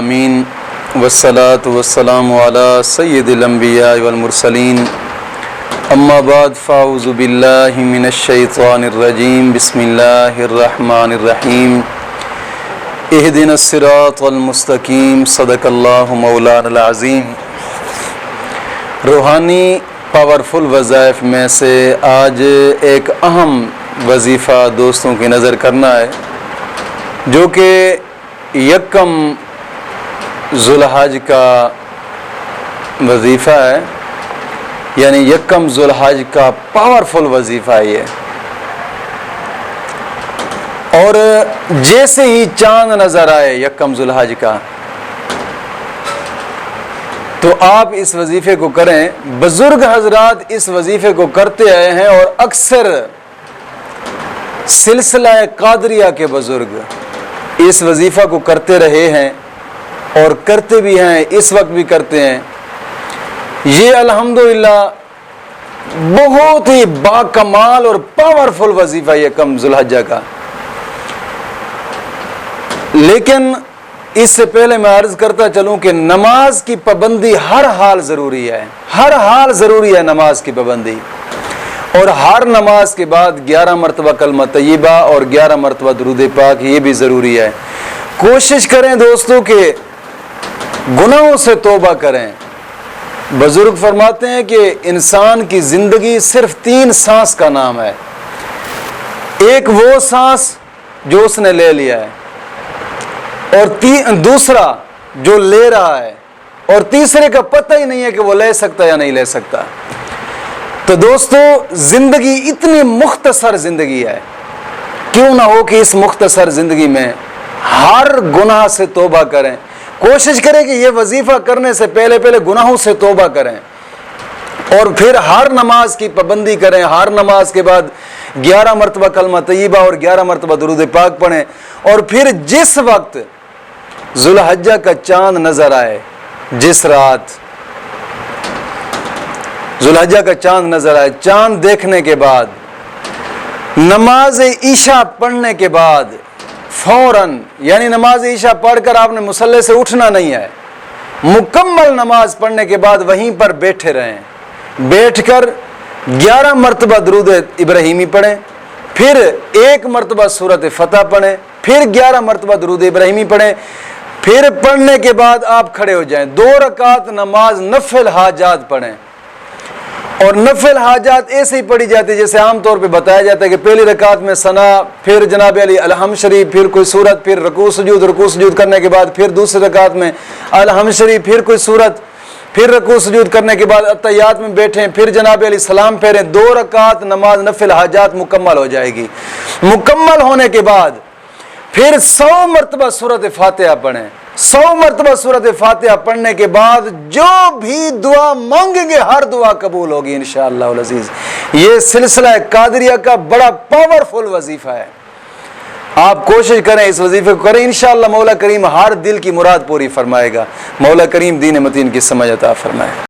العالمین والصلاة والسلام علی سید الانبیاء والمرسلین اما بعد فاعوذ باللہ من الشیطان الرجیم بسم اللہ الرحمن الرحیم اہدنا الصراط المستقیم صدق اللہ مولانا العظیم۔ روحانی پاورفل وظائف میں سے آج ایک اہم وظیفہ دوستوں کی نظر کرنا ہے، جو کہ یکم ذوالحج کا وظیفہ ہے، یعنی یکم ذوالحج کا پاورفل وظیفہ ہے یہ۔ اور جیسے ہی چاند نظر آئے یکم ذوالحج کا تو آپ اس وظیفے کو کریں۔ بزرگ حضرات اس وظیفے کو کرتے آئے ہیں اور اکثر سلسلہ قادریہ کے بزرگ اس وظیفہ کو کرتے رہے ہیں اور کرتے بھی ہیں، اس وقت بھی کرتے ہیں۔ یہ الحمدللہ بہت ہی باکمال اور پاورفل وظیفہ ہے یکم ذوالحجہ کا۔ لیکن اس سے پہلے میں عرض کرتا چلوں کہ نماز کی پابندی ہر حال ضروری ہے، ہر حال ضروری ہے نماز کی پابندی، اور ہر نماز کے بعد 11 مرتبہ کلمہ طیبہ اور 11 مرتبہ درود پاک یہ بھی ضروری ہے۔ کوشش کریں دوستو کہ گناہوں سے توبہ کریں۔ بزرگ فرماتے ہیں کہ انسان کی زندگی صرف 3 سانس کا نام ہے۔ ایک وہ سانس جو اس نے لے لیا ہے، اور دوسرا جو لے رہا ہے، اور تیسرے کا پتہ ہی نہیں ہے کہ وہ لے سکتا یا نہیں لے سکتا۔ تو دوستو زندگی اتنی مختصر زندگی ہے، کیوں نہ ہو کہ اس مختصر زندگی میں ہر گناہ سے توبہ کریں۔ کوشش کریں کہ یہ وظیفہ کرنے سے پہلے گناہوں سے توبہ کریں، اور پھر ہر نماز کی پابندی کریں۔ ہر نماز کے بعد 11 مرتبہ کلمہ طیبہ اور 11 مرتبہ درود پاک پڑھیں، اور پھر جس وقت ذوالحجہ کا چاند نظر آئے، جس رات ذوالحجہ کا چاند نظر آئے، چاند دیکھنے کے بعد نماز عشاء پڑھنے کے بعد فوراً، یعنی نماز عشاء پڑھ کر آپ نے مصلی سے اٹھنا نہیں ہے، مکمل نماز پڑھنے کے بعد وہیں پر بیٹھے رہیں، بیٹھ کر 11 مرتبہ درود ابراہیمی پڑھیں، پھر 1 مرتبہ سورۃ فتح پڑھیں، پھر 11 مرتبہ درود ابراہیمی پڑھیں، پھر پڑھنے کے بعد آپ کھڑے ہو جائیں، 2 رکعت نماز نفل حاجات پڑھیں۔ اور نفل حاجات ایسے ہی پڑھی جاتی ہے جیسے عام طور پہ بتایا جاتا ہے کہ پہلی رکعت میں ثنا، پھر جناب علی الحمد شریف، پھر کوئی سورت، پھر رکوع سجود کرنے کے بعد پھر دوسری رکعت میں الحمد شریف، پھر کوئی سورت، پھر رکوع سجود کرنے کے بعد اتحیات میں بیٹھیں، پھر جناب علی سلام پھیریں۔ 2 رکعت نماز نفل حاجات مکمل ہو جائے گی۔ مکمل ہونے کے بعد پھر 100 مرتبہ سورۃ فاتحہ پڑھیں۔ 100 مرتبہ سورۃ فاتحہ پڑھنے کے بعد جو بھی دعا مانگیں گے ہر دعا قبول ہوگی انشاءاللہ العزیز۔ یہ سلسلہ قادریہ کا بڑا پاورفل وظیفہ ہے، آپ کوشش کریں اس وظیفے کو کریں، انشاءاللہ مولا کریم ہر دل کی مراد پوری فرمائے گا۔ مولا کریم دین متین کی سمجھ عطا فرمائے۔